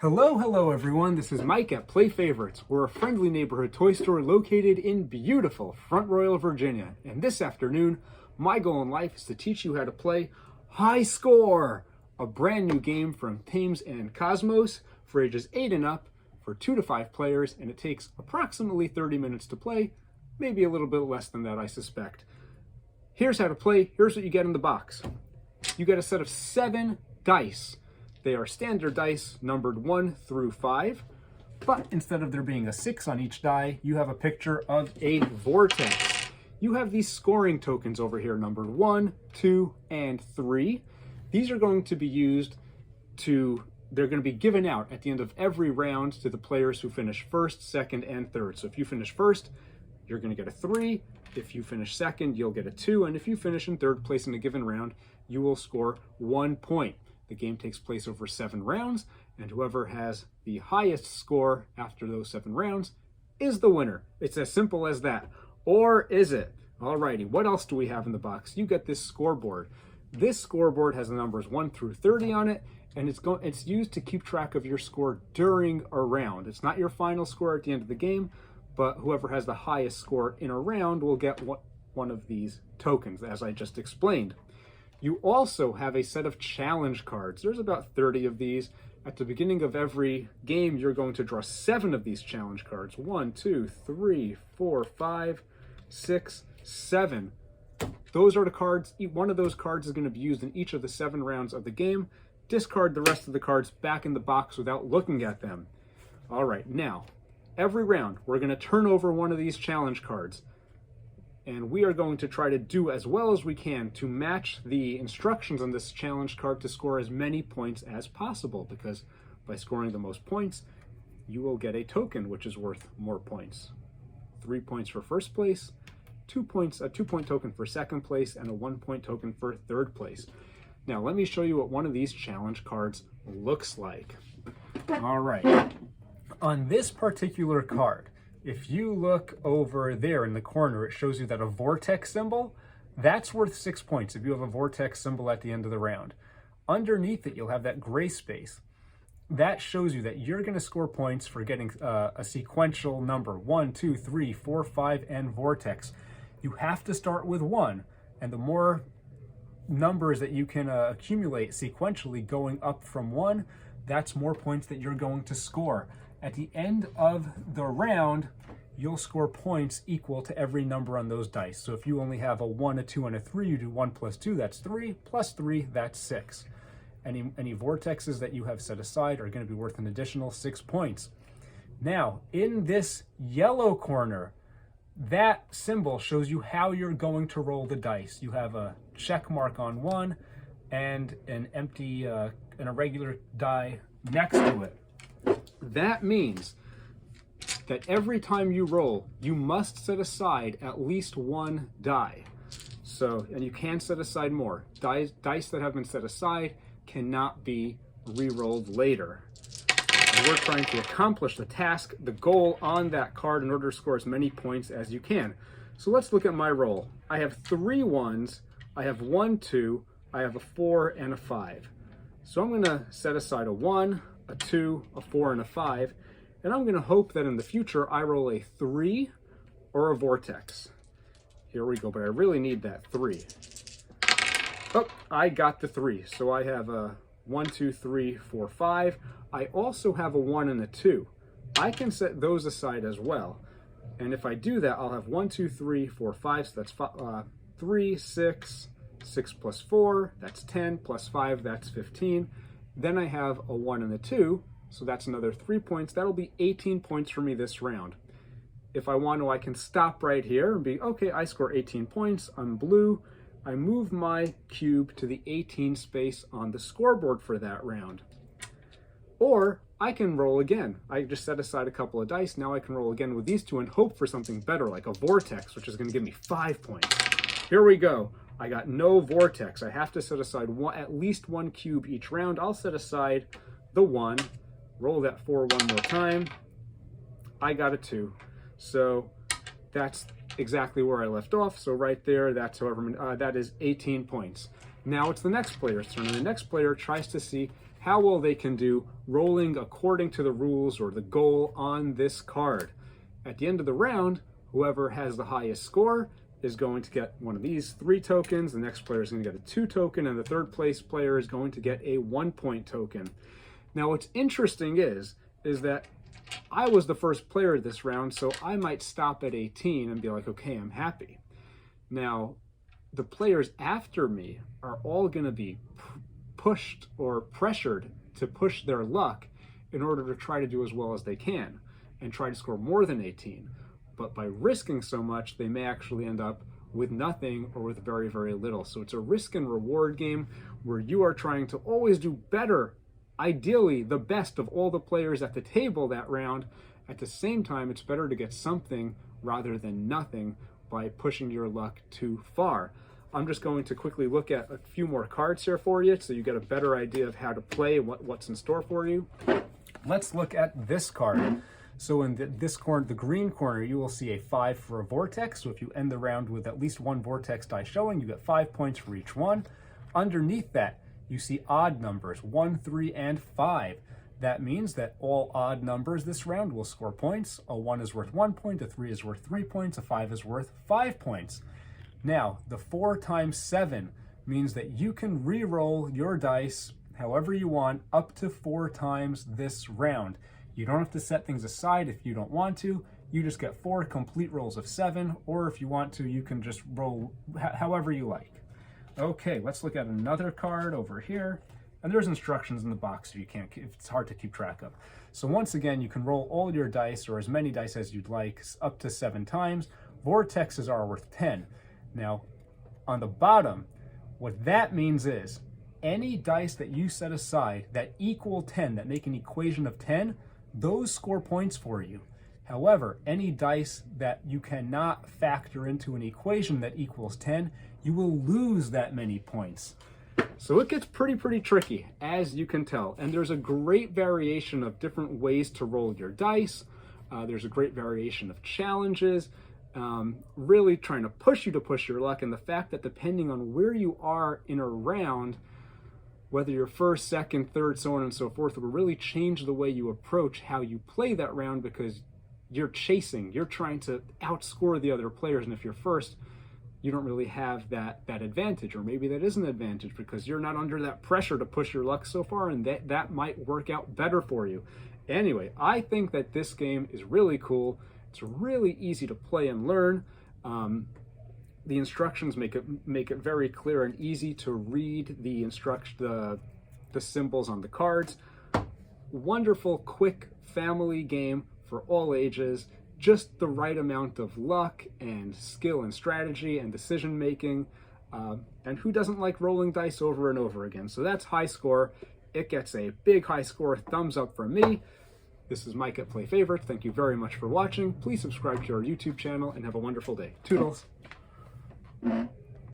Hello everyone, this is Mike at Play Favorites. We're a friendly neighborhood toy store located in beautiful Front Royal, Virginia. And this afternoon, my goal in life is to teach you how to play High Score, a brand new game from Thames and Kosmos for ages 8 and up for 2 to 5 players, and it takes approximately 30 minutes to play, maybe a little bit less than that I suspect. Here's how to play, here's what you get in the box. You get a set of 7 dice. They are standard dice numbered 1 through 5, but instead of there being a 6 on each die, you have a picture of a vortex. You have these scoring tokens over here numbered 1, 2, and 3. These are going to be they're going to be given out at the end of every round to the players who finish first, second, and third. So if you finish first, you're going to get a 3. If you finish second, you'll get a 2. And if you finish in third place in a given round, you will score 1 point. The game takes place over 7 rounds, and whoever has the highest score after those 7 rounds is the winner. It's as simple as that. Or is it? Alrighty, what else do we have in the box? You get this scoreboard. This scoreboard has the numbers 1 through 30 on it, and it's used to keep track of your score during a round. It's not your final score at the end of the game, but whoever has the highest score in a round will get one of these tokens, as I just explained. You also have a set of challenge cards. There's about 30 of these. At the beginning of every game, you're going to draw 7 of these challenge cards. 1, 2, 3, 4, 5, 6, 7. Those are the cards. One of those cards is going to be used in each of the 7 rounds of the game. Discard the rest of the cards back in the box without looking at them. All right, now, every round, we're going to turn over one of these challenge cards. And we are going to try to do as well as we can to match the instructions on this challenge card to score as many points as possible, because by scoring the most points, you will get a token which is worth more points. 3 points for first place, 2 points, a 2-point token for second place, and a 1-point token for third place. Now let me show you what one of these challenge cards looks like. All right, on this particular card, if you look over there in the corner, it shows you that a vortex symbol, that's worth 6 points if you have a vortex symbol at the end of the round. Underneath it, you'll have that gray space. That shows you that you're going to score points for getting a sequential number, 1, 2, 3, 4, 5, and vortex. You have to start with 1, and the more numbers that you can accumulate sequentially going up from 1, that's more points that you're going to score. At the end of the round, you'll score points equal to every number on those dice. So if you only have a 1, a 2, and a 3, you do 1 plus 2, that's 3, plus 3, that's 6. Any vortexes that you have set aside are going to be worth an additional 6 points. Now, in this yellow corner, that symbol shows you how you're going to roll the dice. You have a check mark on 1 and an empty, and a regular die next to it. That means that every time you roll, you must set aside at least 1 die. So, and you can set aside more. Dice that have been set aside cannot be re-rolled later. And we're trying to accomplish the task, the goal on that card in order to score as many points as you can. So let's look at my roll. I have 3 1s, I have 1 2, I have a 4 and a 5. So I'm going to set aside a 1, a 2, a 4, and a 5, and I'm going to hope that in the future I roll a 3 or a vortex. Here we go, but I really need that 3. Oh, I got the 3, so I have a 1, 2, 3, 4, 5. I also have a 1 and a 2. I can set those aside as well, and if I do that, I'll have 1, 2, 3, 4, 5, so that's 3, 6, 6 plus 4, that's 10, plus 5, that's 15. Then I have a 1 and a 2, so that's another 3 points. That'll be 18 points for me this round. If I want to, I can stop right here and be, okay, I score 18 points. I'm blue. I move my cube to the 18 space on the scoreboard for that round. Or I can roll again. I just set aside a couple of dice. Now I can roll again with these 2 and hope for something better, like a vortex, which is going to give me 5 points. Here we go. I got no vortex. I have to set aside at least 1 cube each round. I'll set aside the 1, roll that 4 one more time. I got a 2. So that's exactly where I left off. So right there, that's that is 18 points. Now it's the next player's turn, and the next player tries to see how well they can do rolling according to the rules or the goal on this card. At the end of the round, whoever has the highest score is going to get one of these 3 tokens, the next player is going to get a 2 token, and the third place player is going to get a 1 point token. Now what's interesting is that I was the first player this round, so I might stop at 18 and be like, okay, I'm happy. Now, the players after me are all going to be pushed or pressured to push their luck in order to try to do as well as they can and try to score more than 18. But by risking so much, they may actually end up with nothing or with very, very little. So it's a risk and reward game where you are trying to always do better, ideally the best of all the players at the table that round. At the same time, it's better to get something rather than nothing by pushing your luck too far. I'm just going to quickly look at a few more cards here for you so you get a better idea of how to play and what's in store for you. Let's look at this card. So in this corner, the green corner, you will see a 5 for a vortex. So if you end the round with at least 1 vortex die showing, you get 5 points for each one. Underneath that, you see odd numbers, 1, 3, and 5. That means that all odd numbers this round will score points. A 1 is worth 1 point, a 3 is worth 3 points, a 5 is worth 5 points. Now, the 4 times 7 means that you can re-roll your dice however you want up to 4 times this round. You don't have to set things aside if you don't want to. You just get 4 complete rolls of 7, or if you want to, you can just roll however you like. Okay, let's look at another card over here. And there's instructions in the box if it's hard to keep track of. So once again, you can roll all your dice or as many dice as you'd like up to 7 times. Vortexes are worth 10. Now, on the bottom, what that means is any dice that you set aside that equal 10, that make an equation of 10, those score points for you. However, any dice that you cannot factor into an equation that equals 10, you will lose that many points. So it gets pretty tricky, as you can tell. And there's a great variation of different ways to roll your dice. There's a great variation of challenges, really trying to push you to push your luck. And the fact that depending on where you are in a round, whether you're first, second, third, so on and so forth, will really change the way you approach how you play that round, because you're chasing, you're trying to outscore the other players. And if you're first, you don't really have that advantage, or maybe that is an advantage because you're not under that pressure to push your luck so far, and that might work out better for you. Anyway, I think that this game is really cool. It's really easy to play and learn. The instructions make it very clear and easy to read the symbols on the cards. Wonderful, quick family game for all ages. Just the right amount of luck and skill and strategy and decision making. And who doesn't like rolling dice over and over again? So that's high score. It gets a big high score. Thumbs up from me. This is Mike at Play Favorites. Thank you very much for watching. Please subscribe to our YouTube channel and have a wonderful day. Toodles.